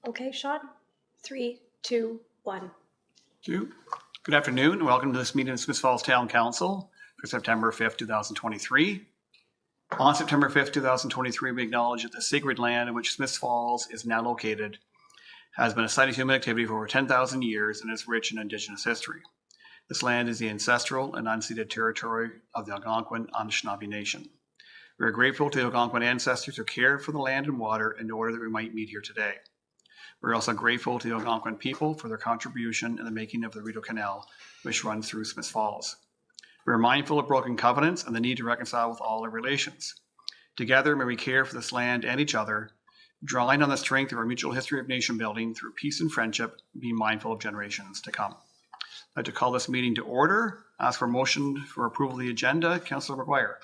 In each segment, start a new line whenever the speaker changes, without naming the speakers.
Okay, Sean. 3, 2, 1.
Thank you. Good afternoon and welcome to this meeting of Smiths Falls Town Council for September 5th, 2023. On September 5th, 2023, we acknowledge that the sacred land in which Smiths Falls is now located has been a site of human activity for over 10,000 years and is rich in Indigenous history. This land is the ancestral and unceded territory of the Algonquin Anishinaabe Nation. We are grateful to the Algonquin ancestors who cared for the land and water in order that we might meet here today. We're also grateful to the Algonquin people for their contribution in the making of the Rideau Canal, which runs through Smiths Falls. We are mindful of broken covenants and the need to reconcile with all our relations. Together, may we care for this land and each other, drawing on the strength of our mutual history of nation building through peace and friendship, being mindful of generations to come. I'd like to call this meeting to order. Ask for a motion for approval of the agenda. Councillor McGuire.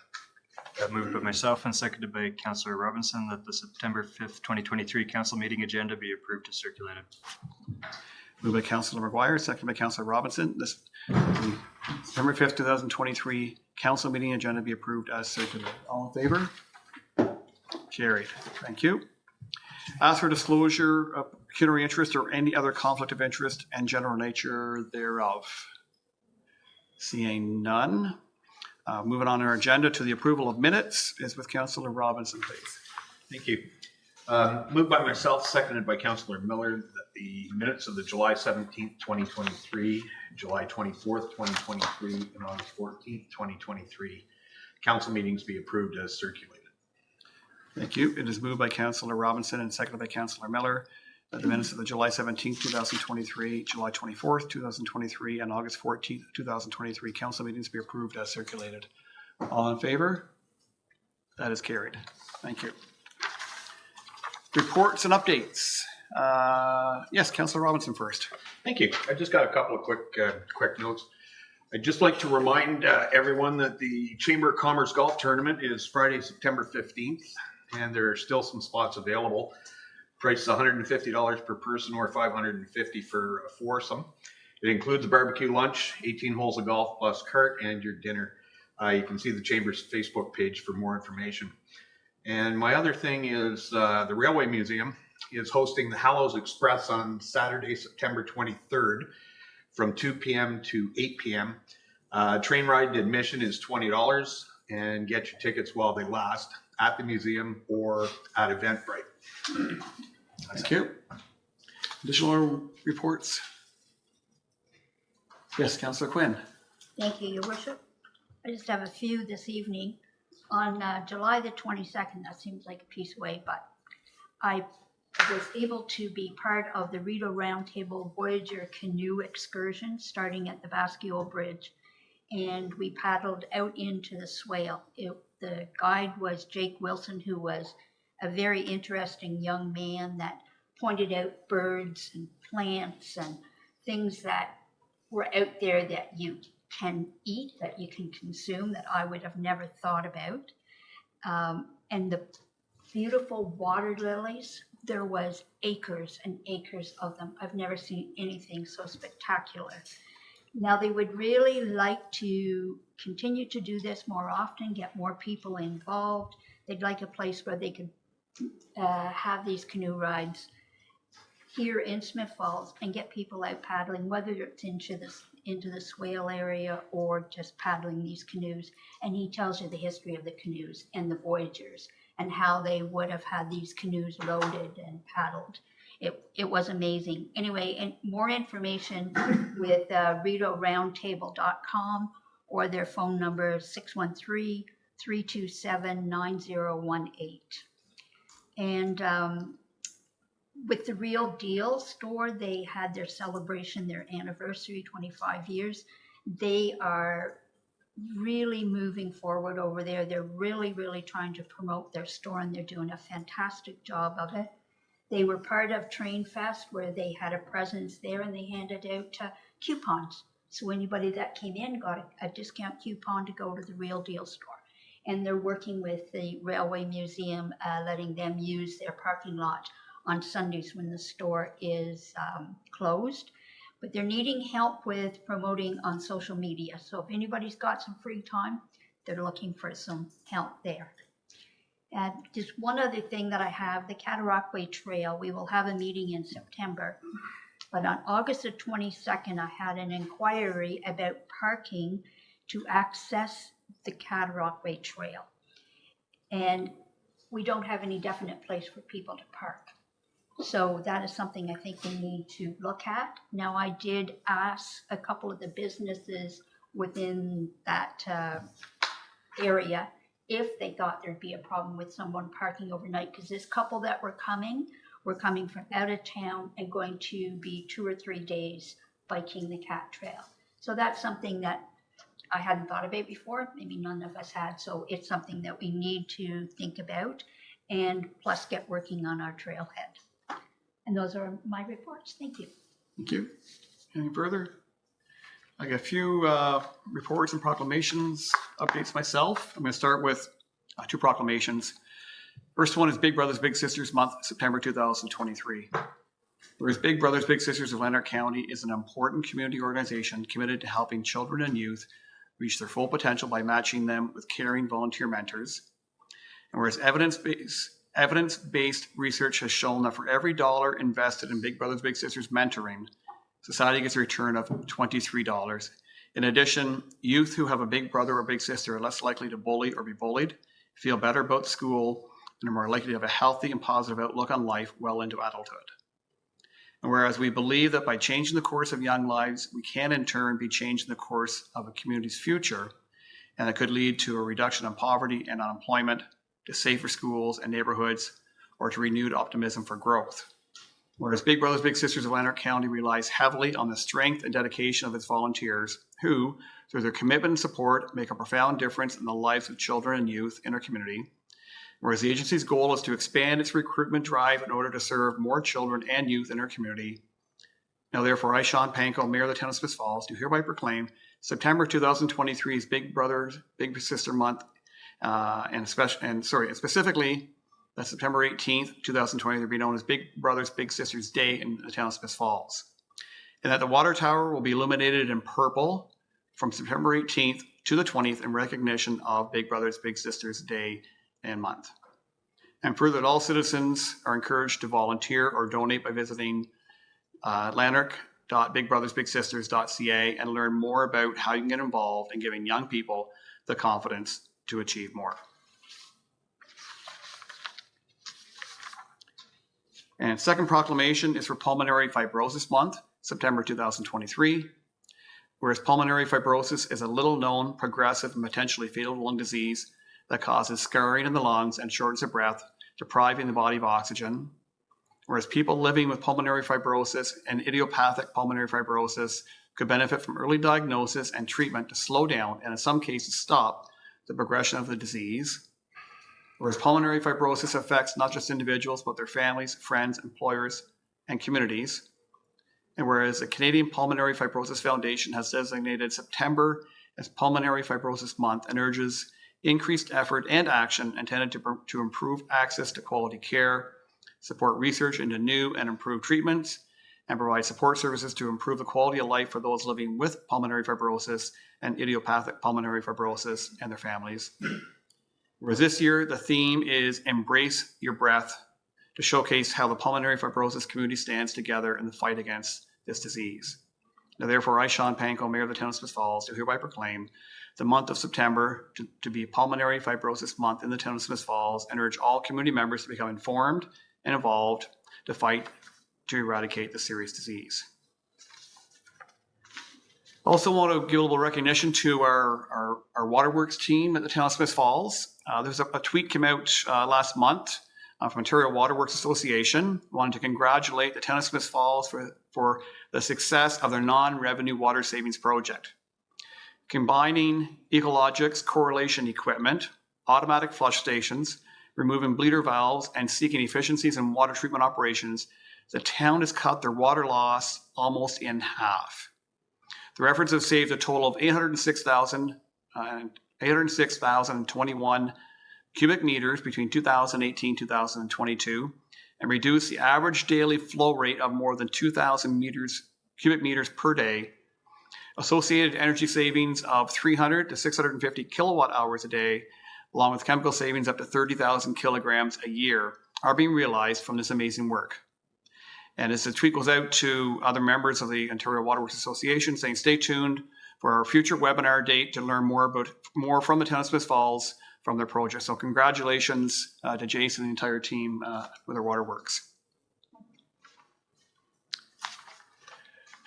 Moved by myself and seconded by Councillor Robinson that the September 5th, 2023 council meeting agenda be approved as circulated.
Moved by Councillor McGuire, seconded by Councillor Robinson. The September 5th, 2023 council meeting agenda be approved as circulated. All in favor? Carried. Thank you. Ask for disclosure of pecuniary interest or any other conflict of interest and general nature thereof. Seeing none. Moving on our agenda to the approval of minutes is with Councillor Robinson, please.
Thank you. Moved by myself, seconded by Councillor Miller, that the minutes of the July 17th, 2023, July 24th, 2023, and August 14th, 2023 council meetings be approved as circulated.
Thank you. It is moved by Councillor Robinson and seconded by Councillor Miller that the minutes of the July 17th, 2023, July 24th, 2023, and August 14th, 2023 council meetings be approved as circulated. All in favor? That is carried. Thank you. Reports and updates. Yes, Councillor Robinson first.
Thank you. I just got a couple of quick notes. I'd just like to remind everyone that the Chamber of Commerce Golf Tournament is Friday, September 15th, and there are still some spots available. Price is $150 per person or $550 for a foursome. It includes a barbecue lunch, 18 holes of golf plus cart, and your dinner. You can see the Chamber's Facebook page for more information. And my other thing is the Railway Museum is hosting the Hallows Express on Saturday, September 23rd from 2 p.m. to 8 p.m. Train ride admission is $20 and get your tickets while they last at the museum or at Eventbrite.
Thank you. Additional reports? Yes, Councillor Quinn.
Thank you, Your Worship. I just have a few this evening. On July the 22nd, that seems like a piece away, but I was able to be part of the Rideau Roundtable Voyager canoe excursion starting at the Basquiat Bridge, and we paddled out into the Swale. The guide was Jake Wilson, who was a very interesting young man that pointed out birds and plants and things that were out there that you can eat, that you can consume, that I would have never thought about. And the beautiful water lilies, there was acres and acres of them. I've never seen anything so spectacular. Now they would really like to continue to do this more often, get more people involved. They'd like a place where they could have these canoe rides here in Smith Falls and get people out paddling, whether it's into the Swale area or just paddling these canoes. And he tells you the history of the canoes and the voyagers and how they would have had these canoes loaded and paddled. It was amazing. Anyway, and more information with RideauRoundtable.com or their phone number 613-327-9018. And with the Real Deal store, they had their celebration, their anniversary, 25 years. They are really moving forward over there. They're really, really trying to promote their store, and they're doing a fantastic job of it. They were part of Train Fest, where they had a presence there, and they handed out coupons. So anybody that came in got a discount coupon to go to the Real Deal store. And they're working with the Railway Museum, letting them use their parking lot on Sundays when the store is closed. But they're needing help with promoting on social media. So if anybody's got some free time, they're looking for some help there. And just one other thing that I have, the Cataraqui Trail, we will have a meeting in September. But on August the 22nd, I had an inquiry about parking to access the Cataraqui Trail. And we don't have any definite place for people to park. So that is something I think we need to look at. Now, I did ask a couple of the businesses within that area if they thought there'd be a problem with someone parking overnight, because this couple that were coming from out of town and going to be 2 or 3 days biking the Cat Trail. So that's something that I hadn't thought about before. Maybe none of us had. So it's something that we need to think about and plus get working on our trailhead. And those are my reports. Thank you.
Thank you. Any further? I got a few reports and proclamations, updates myself. I'm going to start with 2 proclamations. First one is Big Brothers Big Sisters Month, September 2023. Whereas Big Brothers Big Sisters of Lanark County is an important community organization committed to helping children and youth reach their full potential by matching them with caring volunteer mentors. And whereas evidence-based research has shown that for every dollar invested in Big Brothers Big Sisters mentoring, society gets a return of $23. In addition, youth who have a big brother or big sister are less likely to bully or be bullied, feel better about school, and are more likely to have a healthy and positive outlook on life well into adulthood. And whereas we believe that by changing the course of young lives, we can in turn be changing the course of a community's future, and it could lead to a reduction in poverty and unemployment, to safer schools and neighborhoods, or to renewed optimism for growth. Whereas Big Brothers Big Sisters of Lanark County relies heavily on the strength and dedication of its volunteers who, through their commitment and support, make a profound difference in the lives of children and youth in our community. Whereas the agency's goal is to expand its recruitment drive in order to serve more children and youth in our community. Now therefore, I, Sean Panko, Mayor of the Town of Smiths Falls, do hereby proclaim September 2023 is Big Brothers Big Sister Month, and specifically that September 18th, 2020, will be known as Big Brothers Big Sisters Day in the Town of Smiths Falls. And that the water tower will be illuminated in purple from September 18th to the 20th in recognition of Big Brothers Big Sisters Day and month. And further, that all citizens are encouraged to volunteer or donate by visiting lanark.bigbrothersbigsisters.ca and learn more about how you can get involved in giving young people the confidence to achieve more. And second proclamation is for Pulmonary Fibrosis Month, September 2023. Whereas pulmonary fibrosis is a little known, progressive, and potentially fatal lung disease that causes scarring in the lungs and shortness of breath, depriving the body of oxygen. Whereas people living with pulmonary fibrosis and idiopathic pulmonary fibrosis could benefit from early diagnosis and treatment to slow down and in some cases stop the progression of the disease. Whereas pulmonary fibrosis affects not just individuals, but their families, friends, employers, and communities. And whereas the Canadian Pulmonary Fibrosis Foundation has designated September as Pulmonary Fibrosis Month and urges increased effort and action intended to improve access to quality care, support research into new and improved treatments, and provide support services to improve the quality of life for those living with pulmonary fibrosis and idiopathic pulmonary fibrosis and their families. Whereas this year, the theme is Embrace Your Breath, to showcase how the pulmonary fibrosis community stands together in the fight against this disease. Now, therefore, I, Sean Panko, Mayor of the Town of Smiths Falls, do hereby proclaim the month of September to be Pulmonary Fibrosis Month in the Town of Smiths Falls and urge all community members to become informed and involved to fight to eradicate the serious disease. Also want to give a little recognition to our waterworks team at the Town of Smiths Falls. There's a tweet came out last month from Ontario Waterworks Association. Wanted to congratulate the Town of Smiths Falls for the success of their non-revenue water savings project. Combining Ecologics correlation equipment, automatic flush stations, removing bleeder valves, and seeking efficiencies in water treatment operations, the town has cut their water loss almost in half. The efforts have saved a total of 806,021 cubic meters between 2018 and 2022, and reduced the average daily flow rate of more than 2,000 cubic meters per day. Associated energy savings of 300 to 650 kilowatt hours a day along with chemical savings up to 30,000 kilograms a year, are being realized from this amazing work. And as the tweet goes out to other members of the Ontario Waterworks Association, saying stay tuned for our future webinar date to learn more from the town of Smith Falls from their project. So congratulations to Jason and the entire team with their waterworks.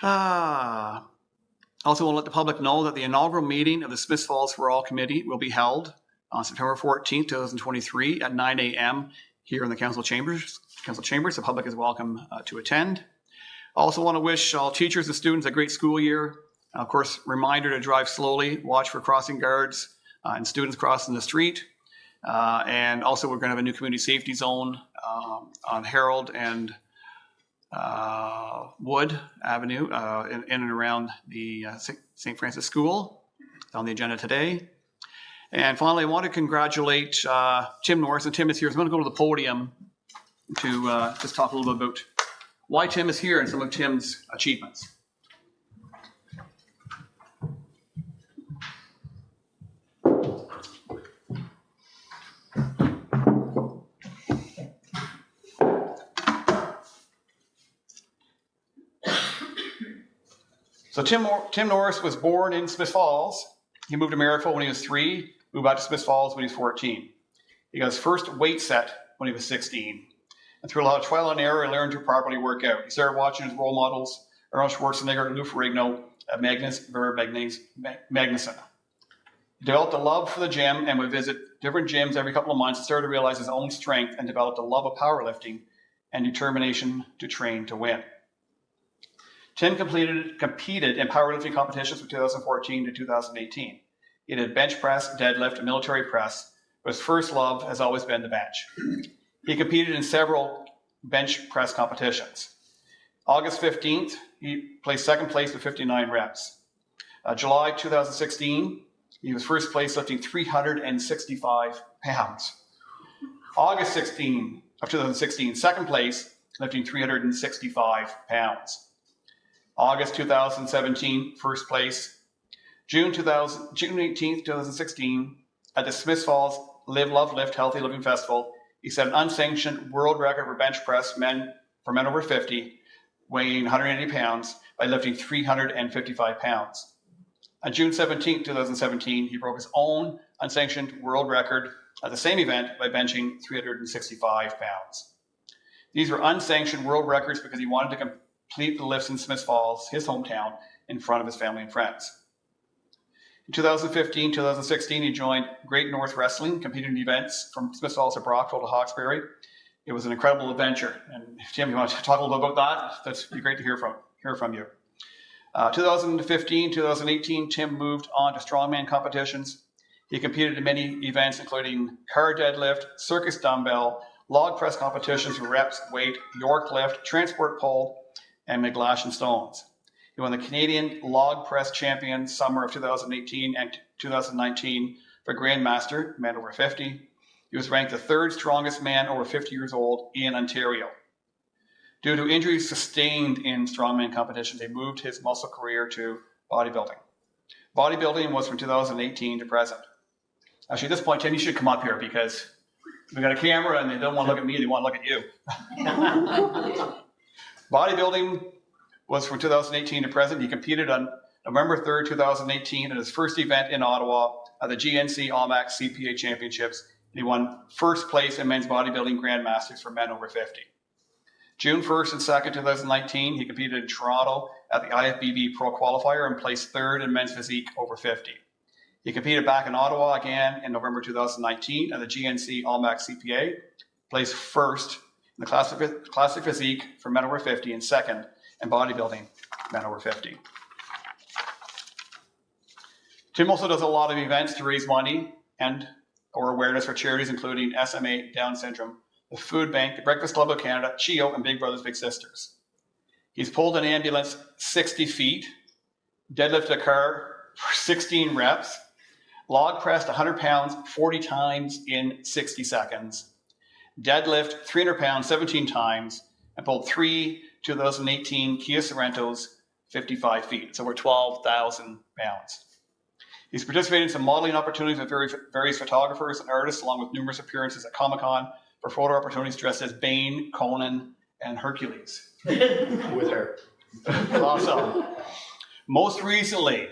Also want to let the public know that the inaugural meeting of the Smith Falls for All Committee will be held on September 14th, 2023 at 9 a.m. here in the council chambers. The public is welcome to attend. Also want to wish all teachers and students a great school year. Of course, reminder to drive slowly, watch for crossing guards and students crossing the street. And also we're going to have a new community safety zone on Herald and Wood Avenue in and around the St. Francis School. It's on the agenda today. And finally, I want to congratulate Tim Norris, and Tim is here. So I'm going to go to the podium to just talk a little bit about why Tim is here and some of Tim's achievements. So Tim Norris was born in Smith Falls. He moved to Marrickville when he was 3, moved back to Smith Falls when he was 14. He got his first weight set when he was 16. And through a lot of trial and error, he learned to properly work out. He started watching his role models, Arnold Schwarzenegger, Lou Ferrigno, Magnus Magnuson. He developed a love for the gym and would visit different gyms every couple of months and started to realize his own strength and developed a love of powerlifting and determination to train to win. Tim competed in powerlifting competitions from 2014 to 2018. He did bench press, deadlift, and military press, but his first love has always been the bench. He competed in several bench press competitions. August 15th, he placed second place with 59 reps. July 2016, he was first place lifting 365 pounds. August 16 of 2016, second place lifting 365 pounds. August 2017, first place. June 18th, 2016, at the Smith Falls Live, Love, Lift Healthy Living Festival, he set an unsanctioned world record for bench press for men over 50, weighing 180 pounds, by lifting 355 pounds. On June 17th, 2017, he broke his own unsanctioned world record at the same event by benching 365 pounds. These were unsanctioned world records because he wanted to complete the lifts in Smith Falls, his hometown, in front of his family and friends. In 2015, 2016, he joined Great North Wrestling, competing in events from Smith Falls to Brockville to Hawkesbury. It was an incredible adventure. And Tim, you want to talk a little bit about that? That'd be great to hear from you. 2015, 2018, Tim moved on to strongman competitions. He competed in many events, including car deadlift, circus dumbbell, log press competitions for reps, weight, York lift, transport pole, and McGlash and Stones. He won the Canadian Log Press Champion summer of 2018 and 2019 for Grandmaster, men over 50. He was ranked the third strongest man over 50 years old in Ontario. Due to injuries sustained in strongman competitions, he moved his muscle career to bodybuilding. Bodybuilding was from 2018 to present. Actually, at this point, Tim, you should come up here because we got a camera and they don't want to look at me, they want to look at you. Bodybuilding was from 2018 to present. He competed on November 3rd, 2018 at his first event in Ottawa at the GNC Allmax CPA Championships. And he won first place in men's bodybuilding Grandmasters for men over 50. June 1st and 2nd, 2019, he competed in Toronto at the IFBB Pro Qualifier and placed third in men's physique over 50. He competed back in Ottawa again in November 2019 at the GNC Allmax CPA, placed first in the classic physique for men over 50 and second in bodybuilding men over 50. Tim also does a lot of events to raise money and or awareness for charities including SMA, Down syndrome, the Food Bank, the Breakfast Club of Canada, CHEO, and Big Brothers Big Sisters. He's pulled an ambulance 60 feet, deadlifted a car for 16 reps, log pressed 100 pounds 40 times in 60 seconds, deadlift 300 pounds 17 times, and pulled 3 2018 Kia Sorrentos 55 feet. It's over 12,000 pounds. He's participated in some modeling opportunities with various photographers and artists, along with numerous appearances at Comic-Con for photo opportunities dressed as Bane, Conan, and Hercules.
With her.
Awesome. Most recently,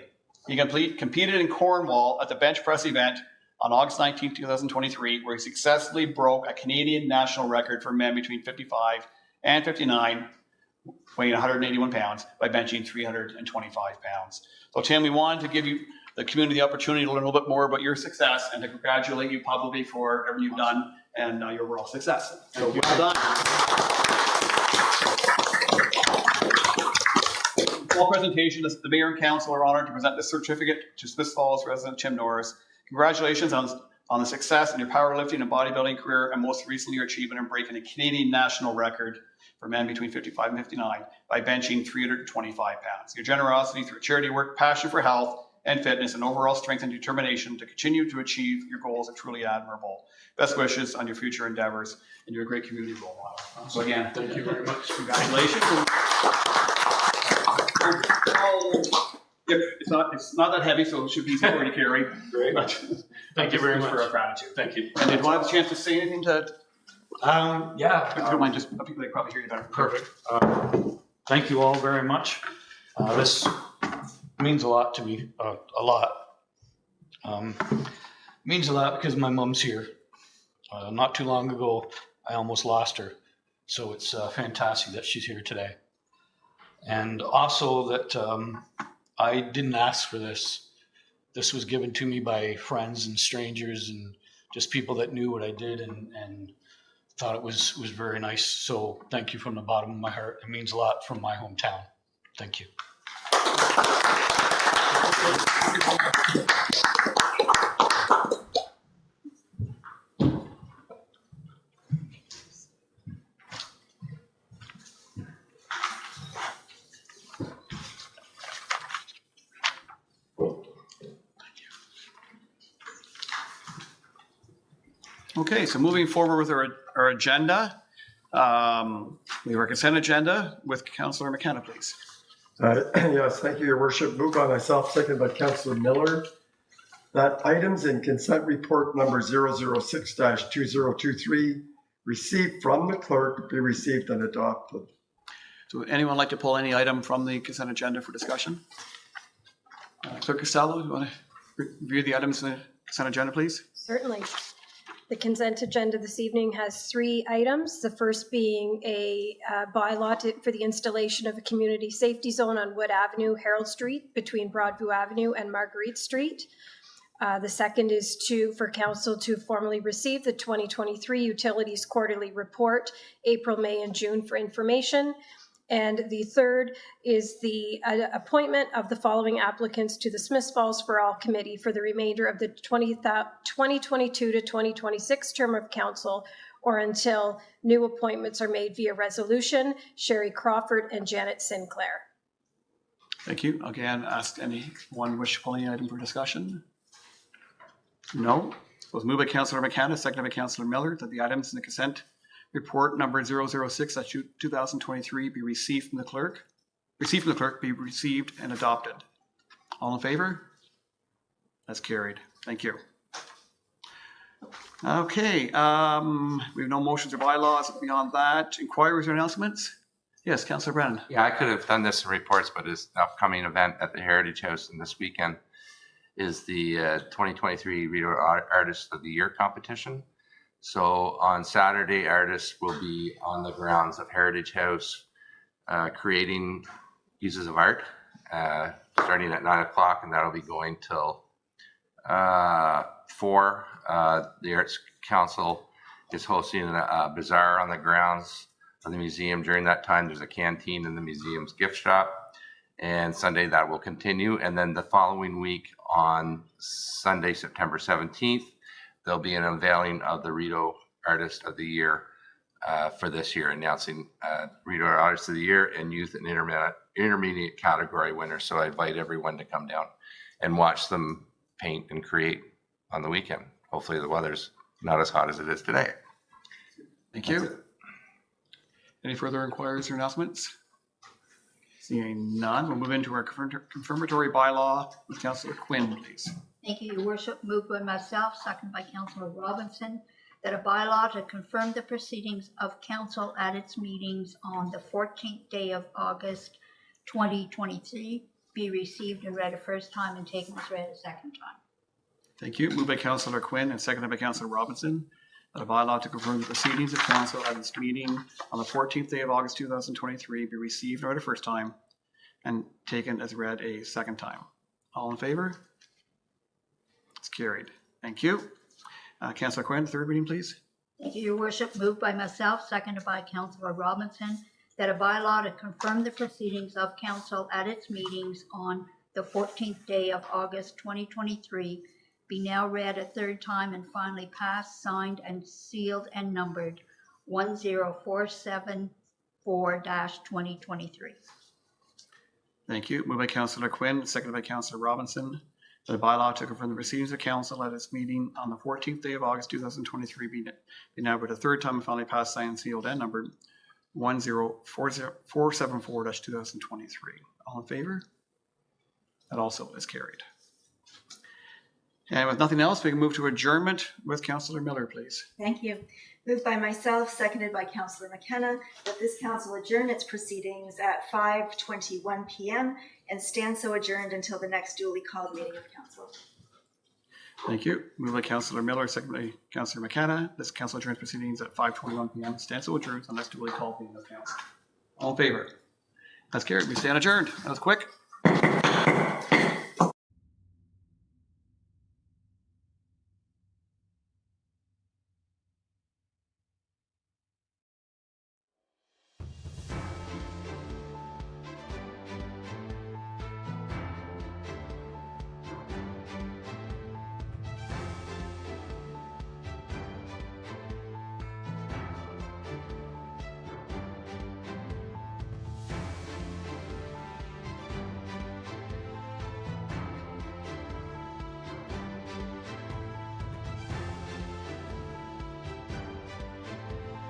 he competed in Cornwall at the bench press event on August 19, 2023, where he successfully broke a Canadian national record for men between 55 and 59, weighing 181 pounds, by benching 325 pounds. So, Tim, we wanted to give you the community the opportunity to learn a little bit more about your success and to congratulate you publicly for everything you've done and your overall success. So, well done. Full presentation, the mayor and council are honored to present this certificate to Smiths Falls resident Tim Norris. Congratulations on the success in your powerlifting and bodybuilding career, and most recently your achievement in breaking a Canadian national record for men between 55 and 59 by benching 325 pounds. Your generosity through charity work, passion for health and fitness, and overall strength and determination to continue to achieve your goals are truly admirable. Best wishes on your future endeavors, and you're a great community role model. So again,
Thank you very much.
congratulations. It's not that heavy, so it should be easy for you to carry.
Great.
But
Thank you very much.
for our gratitude.
Thank you.
And did you have a chance to say anything to? If you
Yeah.
don't mind, just people that probably hear you better.
Perfect. Thank you all very much. This means a lot to me, a lot. Means a lot because my mom's here. Not too long ago, I almost lost her. So it's fantastic that she's here today. And also that I didn't ask for this. This was given to me by friends and strangers and just people that knew what I did and thought it was very nice. So thank you from the bottom of my heart. It means a lot from my hometown. Thank you.
Okay, so moving forward with our agenda, we have our consent agenda with Councillor McKenna, please.
Yes, thank you, Your Worship. Moved by myself, seconded by Councillor Miller, that items in consent report number 006-2023 received from the clerk be received and adopted.
So would anyone like to pull any item from the consent agenda for discussion? Clerk Costello, you want to review the items in the consent agenda, please?
Certainly. The consent agenda this evening has 3 items. The first being a bylaw for the installation of a community safety zone on Wood Avenue, Harold Street, between Broadview Avenue and Marguerite Street. The second is for council to formally receive the 2023 Utilities Quarterly Report, April, May, and June for information. And the third is the appointment of the following applicants to the Smiths Falls for All Committee for the remainder of the 2022 to 2026 term of council, or until new appointments are made via resolution: Sherry Crawford and Janet Sinclair.
Thank you. Again, ask anyone wish to pull any item for discussion? No? So it was moved by Councillor McKenna, seconded by Councillor Miller, that the items in the consent report number 006-2023 be received from the clerk. Be received and adopted. All in favor? That's carried. Thank you. Okay, we have no motions or bylaws beyond that. Inquiries or announcements? Yes, Councillor Brennan.
Yeah, I could have done this in reports, but it's an upcoming event at the Heritage House, and this weekend is the 2023 Rideau Artist of the Year competition. So on Saturday, artists will be on the grounds of Heritage House creating pieces of art starting at 9 o'clock, and that'll be going till 4. The Arts Council is hosting a bazaar on the grounds of the museum. During that time, there's a canteen in the museum's gift shop, and Sunday that will continue. And then the following week on Sunday, September 17th, there'll be an unveiling of the Rideau Artist of the Year for this year, announcing Rideau Artist of the Year and Youth and Intermediate category winners. So I invite everyone to come down and watch them paint and create on the weekend. Hopefully the weather's not as hot as it is today.
Thank you. Any further inquiries or announcements? Seeing none, we'll move into our confirmatory bylaw with Councillor Quinn, please.
Thank you, Your Worship. Moved by myself, seconded by Councillor Robinson, that a bylaw to confirm the proceedings of council at its meetings on the 14th day of August 2023 be received and read a first time and taken as read a second time.
Thank you. Moved by Councillor Quinn and seconded by Councillor Robinson, that a bylaw to confirm the proceedings of council at its meeting on the 14th day of August 2023 be received and read a first time and taken as read a second time. All in favor? It's carried. Thank you. Councillor Quinn, third reading, please.
Thank you, Your Worship. Moved by myself, seconded by Councillor Robinson, that a bylaw to confirm the proceedings of council at its meetings on the 14th day of August 2023 be now read a third time and finally passed, signed, and sealed and numbered 10474-2023.
Thank you. Moved by Councillor Quinn, seconded by Councillor Robinson, that a bylaw to confirm the proceedings of council at its meeting on the 14th day of August 2023 be now read a third time and finally passed, signed, sealed, and numbered 10474-2023. All in favor? That also is carried. And with nothing else, we can move to adjournment with Councillor Miller, please.
Thank you. Moved by myself, seconded by Councillor McKenna, that this council adjourn its proceedings at 5:21 p.m. and stand so adjourned until the next duly called meeting of council.
Thank you. Moved by Councillor Miller, seconded by Councillor McKenna. This council adjourns proceedings at 5:21 p.m. Stand so adjourned unless duly called meeting of council. All in favor? That's carried. We stand adjourned. That was quick.